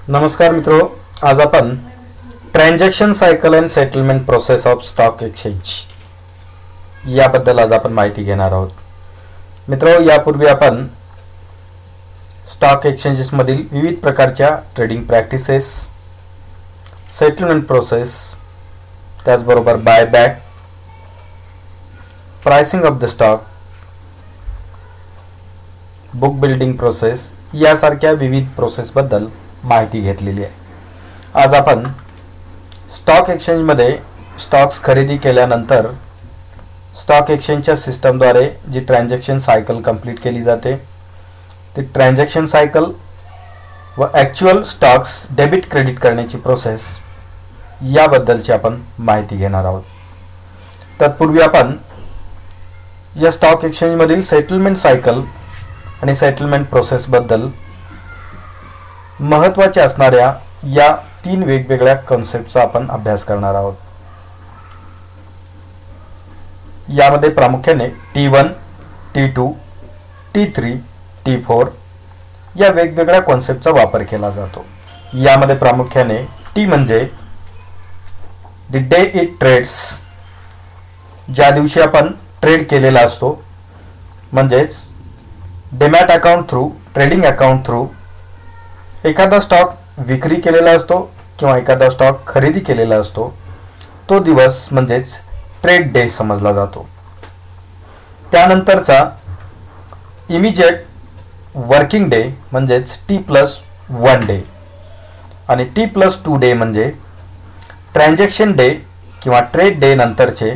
नमस्कार मित्रों, आज आपण transaction cycle and settlement process of stock exchange याबद्दल आज आपण माहिती घेणार आहोत. मित्रों, यापूर्वी आपण स्टॉक एक्सचेंजेस मधील विविध प्रकारच्या ट्रेडिंग प्रॅक्टिसेस, सेटलमेंट प्रोसेस, त्याचबरोबर buyback, pricing of the stock, book building process यासारख्या विविध प्रोसेस बद्दल माहिती घेतलेली आहे. आज आपण स्टॉक एक्सचेंजमध्ये स्टॉक्स खरेदी केल्यानंतर स्टॉक एक्सचेंजच्या सिस्टमद्वारे जी ट्रान्झॅक्शन सायकल कंप्लीट केली जाते, ती ट्रान्झॅक्शन सायकल व ॲक्च्युअल स्टॉक्स डेबिट क्रेडिट करण्याची प्रोसेस याबद्दलची आपण माहिती घेणार आहोत. तत्पूर्वी आपण या स्टॉक एक्सचेंजमधील सेटलमेंट सायकल आणि सेटलमेंट प्रोसेसबद्दल महत्त्वाच्या असणाऱ्या या तीन वेगवेगळ्या कॉन्सेप्टचा आपण अभ्यास करणार आहोत. यामध्ये प्रामुख्याने T1, T2, T3, T4 या वेगवेगळ्या कॉन्सेप्टचा वापर केला जातो. यामध्ये प्रामुख्याने T म्हणजे द डे इट ट्रेड्स, ज्या दिवशी आपण ट्रेड केलेला असतो, म्हणजेच demat account through, trading account through एखादा स्टॉक विक्री केलेला असतो किंवा एखादा स्टॉक खरेदी केलेला असतो, तो दिवस म्हणजेच ट्रेड डे समजला जातो. त्यानंतरचा इमिजिएट वर्किंग डे म्हणजेच T+1 डे आणि T+2 डे म्हणजे ट्रान्झॅक्शन डे किंवा ट्रेड डे नंतरचे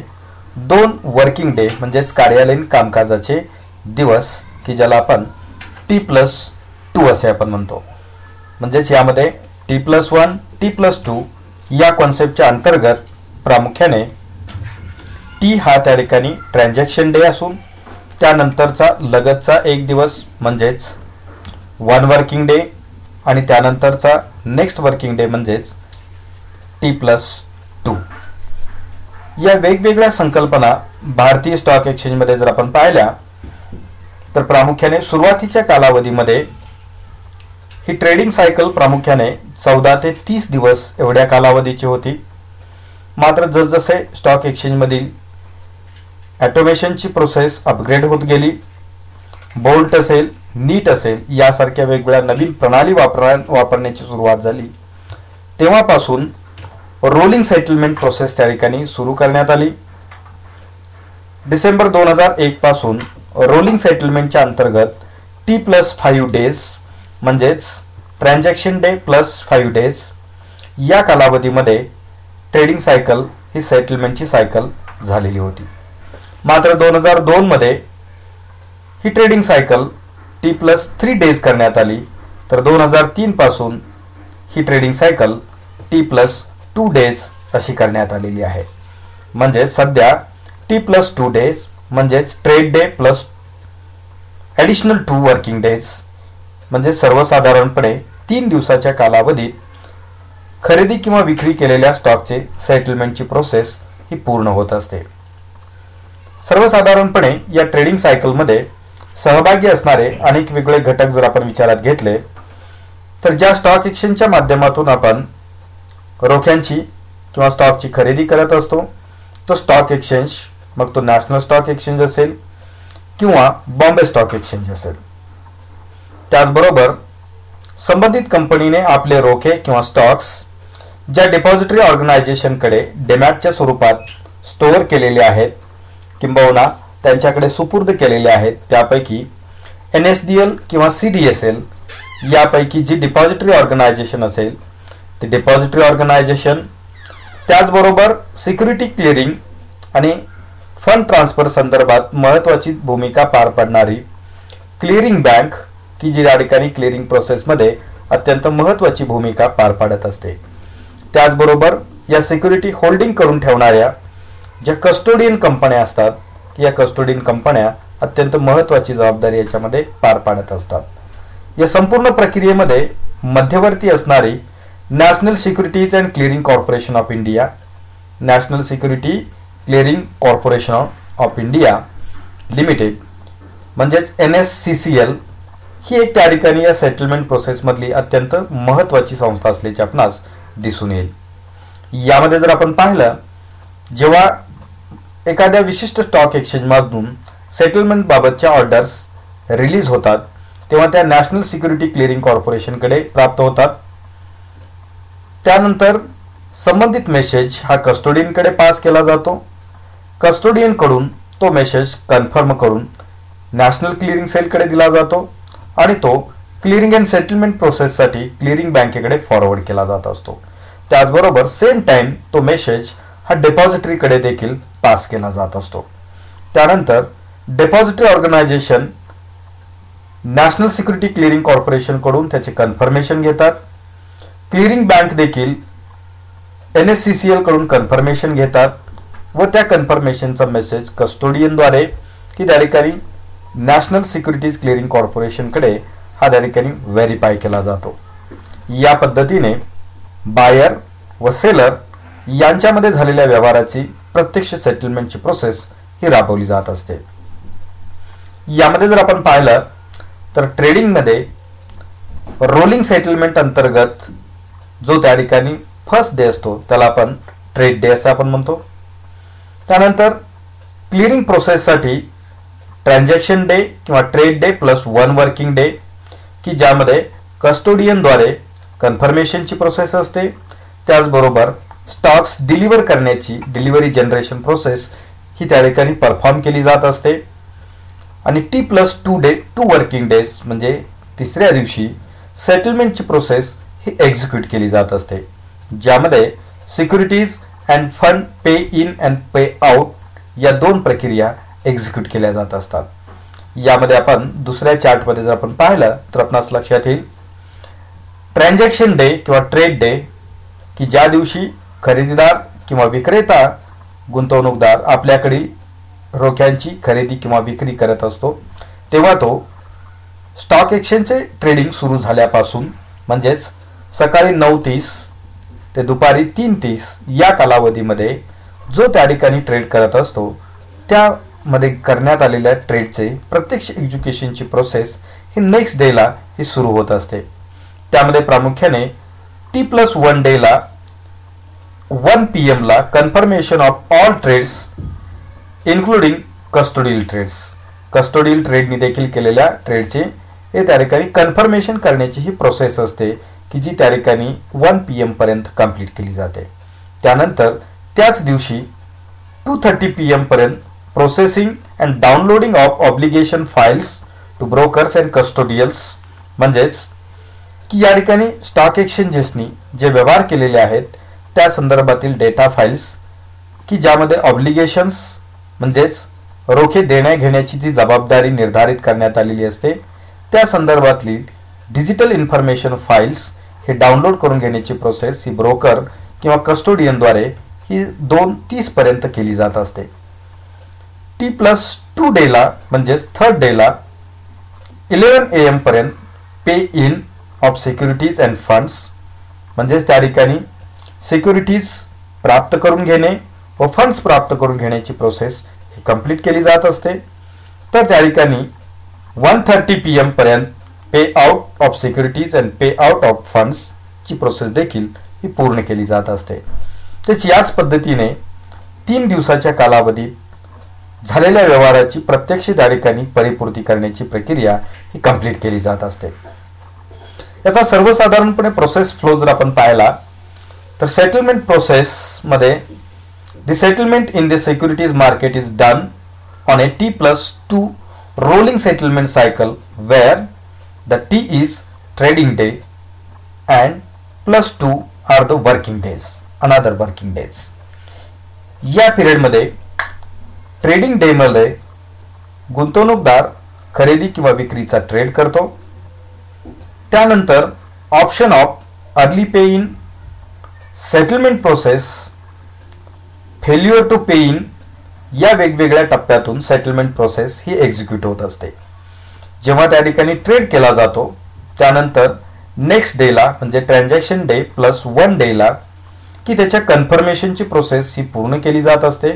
2 वर्किंग डे म्हणजेच कार्यालयीन कामकाजाचे दिवस की ज्याला आपण T+2 असे आपण म्हणतो. म्हणजेच यामध्ये T+1, T+2 या कॉन्सेप्टच्या अंतर्गत प्रामुख्याने T हा त्या ठिकाणी ट्रान्झॅक्शन डे असून त्यानंतरचा लगतचा एक दिवस म्हणजेच 1 वर्किंग डे आणि त्यानंतरचा नेक्स्ट वर्किंग डे म्हणजेच T+2. या वेगवेगळ्या संकल्पना भारतीय स्टॉक एक्सचेंजमध्ये जर आपण पाहिल्या तर प्रामुख्याने सुरुवातीच्या कालावधीमध्ये ही ट्रेडिंग सायकल प्रामुख्याने 14 ते 30 दिवस एवढ्या कालावधीची होती. मात्र जसजसे स्टॉक एक्सचेंजमधील ऑटोमेशनची प्रोसेस अपग्रेड होत गेली, बोल्ट असेल, नीट असेल यासारख्या वेगवेगळ्या नवीन प्रणाली वापरण्याची सुरुवात झाली, तेव्हापासून रोलिंग सेटलमेंट प्रोसेस त्या ठिकाणी सुरू करण्यात आली. डिसेंबर 2001 पासून रोलिंग सेटलमेंटच्या अंतर्गत T+5 डेज म्हणजेच ट्रान्झॅक्शन डे +5 डेज या कालावधीमध्ये ट्रेडिंग सायकल ही सेटलमेंटची सायकल झालेली होती. मात्र 2002 मध्ये ही ट्रेडिंग सायकल T+3 डेज करण्यात आली, तर 2003 पासून ही ट्रेडिंग सायकल T+2 डेज अशी करण्यात आलेली आहे. म्हणजे सध्या T+2 डेज म्हणजेच trade debt plus additional 2 working days म्हणजे सर्वसाधारणपणे 3 दिवसाच्या कालावधीत खरेदी किंवा विक्री केलेल्या स्टॉकचे सेटलमेंटची प्रोसेस ही पूर्ण होत असते. सर्वसाधारणपणे या ट्रेडिंग सायकलमध्ये सहभागी असणारे अनेक वेगळे घटक जर आपण विचारात घेतले तर ज्या स्टॉक एक्सचेंजच्या माध्यमातून आपण रोख्यांची किंवा स्टॉकची खरेदी करत असतो, तो स्टॉक एक्सचेंज, मग तो नॅशनल स्टॉक एक्सचेंज असेल किंवा बॉम्बे स्टॉक एक्सचेंज असेल. त्याचबरोबर संबंधित कंपनीने आपले रोखे किंवा स्टॉक्स ज्या डिपॉझिटरी ऑर्गनायझेशनकडे डेमॅटच्या स्वरूपात स्टोअर केलेले आहेत किंबहुना त्यांच्याकडे सुपूर्द केलेले आहेत, त्यापैकी NSDL किंवा CDSL यापैकी जी डिपॉझिटरी ऑर्गनायझेशन असेल ती डिपॉझिटरी ऑर्गनायझेशन, त्याचबरोबर सिक्युरिटी क्लिअरिंग आणि फंड ट्रान्सफर संदर्भात महत्त्वाची भूमिका पार पाडणारी क्लिअरिंग बँक की जी या ठिकाणी क्लिअरिंग प्रोसेसमध्ये अत्यंत महत्त्वाची भूमिका पार पाडत असते. त्याचबरोबर या सिक्युरिटी होल्डिंग करून ठेवणाऱ्या ज्या कस्टोडियन कंपन्या असतात, या कस्टोडियन कंपन्या अत्यंत महत्त्वाची जबाबदारी याच्यामध्ये पार पाडत असतात. या संपूर्ण प्रक्रियेमध्ये मध्यवर्ती असणारी national securities and clearing corporation of India, national security clearing corporation of India limited म्हणजेच NSCCL ही एक त्या ठिकाणी या सेटलमेंट प्रोसेसमधली अत्यंत महत्त्वाची संस्था असल्याचे आपणास दिसून येईल. यामध्ये जर आपण पाहिलं, जेव्हा एखाद्या विशिष्ट स्टॉक एक्सचेंजमधून सेटलमेंट बाबतच्या ऑर्डर्स रिलीज होतात तेव्हा त्या नॅशनल सिक्युरिटी क्लिअरिंग कॉर्पोरेशनकडे प्राप्त होतात. त्यानंतर संबंधित मेसेज हा कस्टोडियनकडे पास केला जातो. कस्टोडियनकडून तो मेसेज कन्फर्म करून नॅशनल क्लिअरिंग सेलकडे दिला जातो आणि तो क्लिअरिंग अँड सेटलमेंट प्रोसेससाठी क्लिअरिंग बँकेकडे फॉरवर्ड केला जात असतो. त्याचबरोबर सेम टाइम तो मेसेज हा डिपॉझिटरीकडे देखील पास केला जात असतो. त्यानंतर depository organisation national security clearing कॉर्पोरेशनकडून त्याचे कन्फर्मेशन घेतात. क्लिअरिंग बँक देखील NSCCL कडून कन्फर्मेशन घेतात व त्या कन्फर्मेशनचा मेसेज कस्टोडियनद्वारे की त्या ठिकाणी नॅशनल सिक्युरिटीज क्लिअरिंग कॉर्पोरेशनकडे हा त्या ठिकाणी व्हेरीफाय केला जातो. या पद्धतीने बायर व सेलर यांच्यामध्ये झालेल्या व्यवहाराची प्रत्यक्ष सेटलमेंटची प्रोसेस ही राबवली जात असते. यामध्ये जर आपण पाहिलं तर ट्रेडिंगमध्ये रोलिंग सेटलमेंट अंतर्गत जो त्या ठिकाणी फर्स्ट डे असतो त्याला आपण ट्रेड डे असं आपण म्हणतो. त्यानंतर क्लिअरिंग प्रोसेससाठी ट्रान्झॅक्शन डे किंवा trade debt plus 1 working day की ज्यामध्ये कस्टोडियनद्वारे कन्फर्मेशनची प्रोसेस असते. त्याचबरोबर स्टॉक्स डिलिव्हर करण्याची डिलिव्हरी जनरेशन प्रोसेस ही त्या ठिकाणी परफॉर्म केली जात असते. आणि T+2 वर्किंग डेज म्हणजे तिसऱ्या दिवशी सेटलमेंटची प्रोसेस ही एक्झिक्यूट केली जात असते, ज्यामध्ये securities and fund pay in and pay out या 2 प्रक्रिया एक्झिक्यूट केल्या जात असतात. यामध्ये आपण दुसऱ्या चार्टमध्ये जर आपण पाहिलं तर आपणास लक्षात येईल ट्रान्झॅक्शन डे किंवा ट्रेड डे की ज्या दिवशी खरेदीदार किंवा विक्रेता गुंतवणूकदार आपल्याकडील रोख्यांची खरेदी किंवा विक्री करत असतो तेव्हा तो स्टॉक एक्सचेंजचे ट्रेडिंग सुरू झाल्यापासून म्हणजेच सकाळी 9:30 ते दुपारी 3:30 या कालावधीमध्ये जो त्या ठिकाणी ट्रेड करत असतो त्यामध्ये करण्यात आलेल्या ट्रेडचे प्रत्यक्ष एक्झिक्युशनची प्रोसेस ही नेक्स्ट डेला ही सुरू होत असते. त्यामध्ये प्रामुख्याने T+1 डेला 1 PM ला confirmation of all trades including custodial trades custodial ट्रेडनी देखील केलेल्या ट्रेडचे हे त्या ठिकाणी कन्फर्मेशन करण्याची ही प्रोसेस असते की जी त्या ठिकाणी 1 PM पर्यंत कंप्लीट केली जाते. त्यानंतर त्याच दिवशी 2:30 PM पर्यंत processing and downloading of obligation files to brokers and custodials म्हणजेच की या ठिकाणी स्टॉक एक्सचेंजेसनी जे व्यवहार केलेले आहेत त्या संदर्भातील डेटा फाइल्स की ज्यामध्ये ऑब्लिगेशन्स म्हणजेच रोखे देण्या घेण्याची जी जबाबदारी निर्धारित करण्यात आलेली असते त्या संदर्भातली डिजिटल इन्फॉर्मेशन फाइल्स हे डाउनलोड करून घेण्याची प्रोसेस ही ब्रोकर किंवा कस्टोडियनद्वारे ही 2:30 पर्यंत केली जात असते. T+2 डेला म्हणजेच थर्ड डेला 11 AM पर्यंत pay in of securities and funds म्हणजेच त्या ठिकाणी सिक्युरिटीज प्राप्त करून घेणे व फंड्स प्राप्त करून घेण्याची प्रोसेस ही कंप्लीट केली जात असते. तर त्या ठिकाणी 1:30 PM पर्यंत pay out of securities and pay out of funds ची प्रोसेस देखील ही पूर्ण केली जात असते. त्याची याच पद्धतीने 3 दिवसाच्या कालावधीत झालेल्या व्यवहाराची प्रत्यक्ष त्या ठिकाणी परिपूर्ती करण्याची प्रक्रिया ही कंप्लीट केली जात असते. याचा सर्वसाधारणपणे प्रोसेस फ्लो जर आपण पाहिला तर सेटलमेंट प्रोसेस मध्ये the settlement in the securities market is done on A T+2 rolling settlement cycle where the T is trading day and +2 are the working days, another working days. या period मध्ये trading day मध्ये गुंतवणूकदार खरेदी किंवा विक्रीचा trade करतो. त्यानंतर option of early pay in settlement process failure to pay in या वेगवेगळ्या टप्प्यातून सेटलमेंट प्रोसेस ही एक्झिक्यूट होत असते. जेव्हा त्या ठिकाणी ट्रेड केला जातो त्यानंतर नेक्स्ट डेला म्हणजे ट्रान्झॅक्शन डे +1 डेला की त्याच्या कन्फर्मेशनची प्रोसेस ही पूर्ण केली जात असते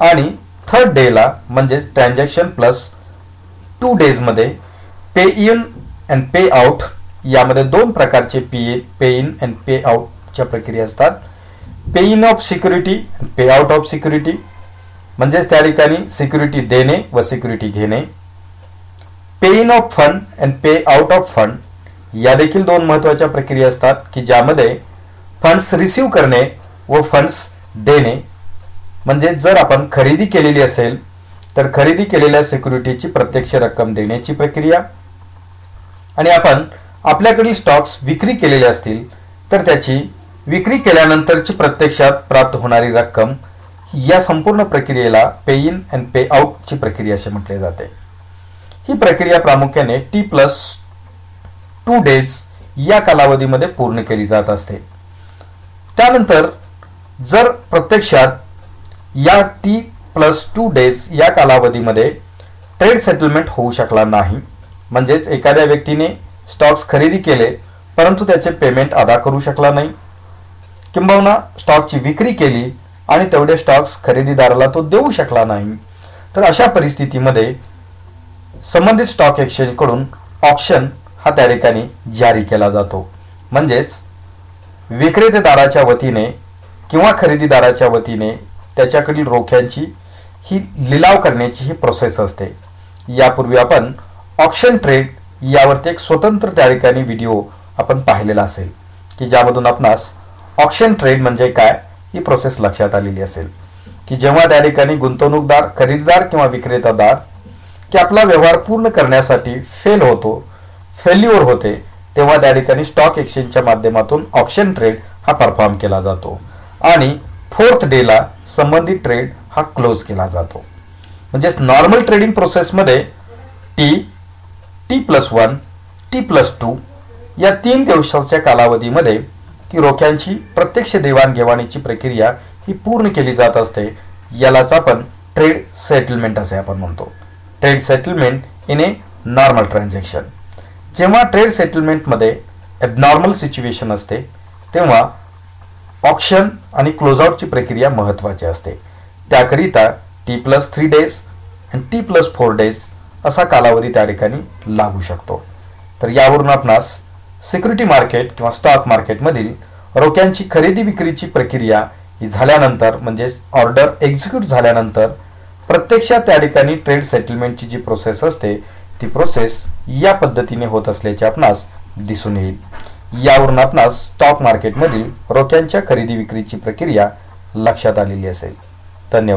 आणि थर्ड डेला म्हणजे ट्रान्झॅक्शन +2 डेज मध्ये पे इन अँड पे आउट यामध्ये दोन प्रकारचे पे इन अँड पे आउटच्या प्रक्रिया असतात. Pay in of security and pay out of security म्हणजेच त्या ठिकाणी सिक्युरिटी देणे व सिक्युरिटी घेणे. Pay in of fund and pay out of fund या देखील दोन महत्त्वाच्या प्रक्रिया असतात की ज्यामध्ये फंड्स रिसीव्ह करणे व फंड्स देणे. म्हणजे जर आपण खरेदी केलेली असेल तर खरेदी केलेल्या सिक्युरिटीची प्रत्यक्ष रक्कम देण्याची प्रक्रिया आणि आपण आपल्याकडील स्टॉक्स विक्री केलेले असतील तर त्याची विक्री केल्यानंतरची प्रत्यक्षात प्राप्त होणारी रक्कम या संपूर्ण प्रक्रियेला पे इन अँड पे आउटची प्रक्रिया असे म्हटले जाते. ही प्रक्रिया प्रामुख्याने T+2 डेज या कालावधीमध्ये पूर्ण केली जात असते. त्यानंतर जर प्रत्यक्षात या T+2 डेज या कालावधीमध्ये ट्रेड सेटलमेंट होऊ शकला नाही म्हणजेच एखाद्या व्यक्तीने स्टॉक्स खरेदी केले परंतु त्याचे पेमेंट अदा करू शकला नाही किंबहुना स्टॉकची विक्री केली आणि तेवढे स्टॉक्स खरेदीदाराला तो देऊ शकला नाही तर अशा परिस्थितीमध्ये संबंधित स्टॉक एक्सचेंजकडून ऑक्शन हा त्या ठिकाणी जारी केला जातो. म्हणजेच विक्रेतेदाराच्या वतीने किंवा खरेदीदाराच्या वतीने त्याच्याकडील रोख्यांची ही लिलाव करण्याची ही प्रोसेस असते. यापूर्वी आपण ऑक्शन ट्रेड यावरती एक स्वतंत्र त्या ठिकाणी व्हिडिओ आपण पाहिलेला असेल की ज्यामधून आपणास ऑक्शन ट्रेड म्हणजे काय ही प्रोसेस लक्षात आलेली असेल की जेव्हा त्या ठिकाणी गुंतवणूकदार खरेदीदार किंवा विक्रेतादार की आपला व्यवहार पूर्ण करण्यासाठी फेल्युअर होते तेव्हा त्या ठिकाणी स्टॉक एक्सचेंजच्या माध्यमातून ऑक्शन ट्रेड हा परफॉर्म केला जातो आणि 4th डेला संबंधित ट्रेड हा क्लोज केला जातो. म्हणजेच नॉर्मल ट्रेडिंग प्रोसेसमध्ये T+1 T+2 या 3 दिवसाच्या कालावधीमध्ये की रोख्यांची प्रत्यक्ष देवाणघेवाणीची प्रक्रिया ही पूर्ण केली जात असते. यालाच आपण ट्रेड सेटलमेंट असे आपण म्हणतो. Trade settlement in a normal transaction. जेव्हा ट्रेड सेटलमेंटमध्ये ॲबनॉर्मल सिच्युएशन असते तेव्हा ऑक्शन आणि क्लोजआउटची प्रक्रिया महत्त्वाची असते. त्याकरिता T+3 डेज आणि T+4 डेज असा कालावधी त्या ठिकाणी लागू शकतो. तर यावरून आपणास सिक्युरिटी मार्केट किंवा स्टॉक मार्केटमधील रोख्यांची खरेदी विक्रीची प्रक्रिया ही झाल्यानंतर म्हणजेच ऑर्डर एक्झिक्यूट झाल्यानंतर प्रत्यक्षात त्या ठिकाणी ट्रेड सेटलमेंटची जी प्रोसेस असते ती प्रोसेस या पद्धतीने होत असल्याचे आपणास दिसून येईल. यावरून आपणास स्टॉक मार्केटमधील रोख्यांच्या खरेदी विक्रीची प्रक्रिया लक्षात आलेली असेल. धन्यवाद.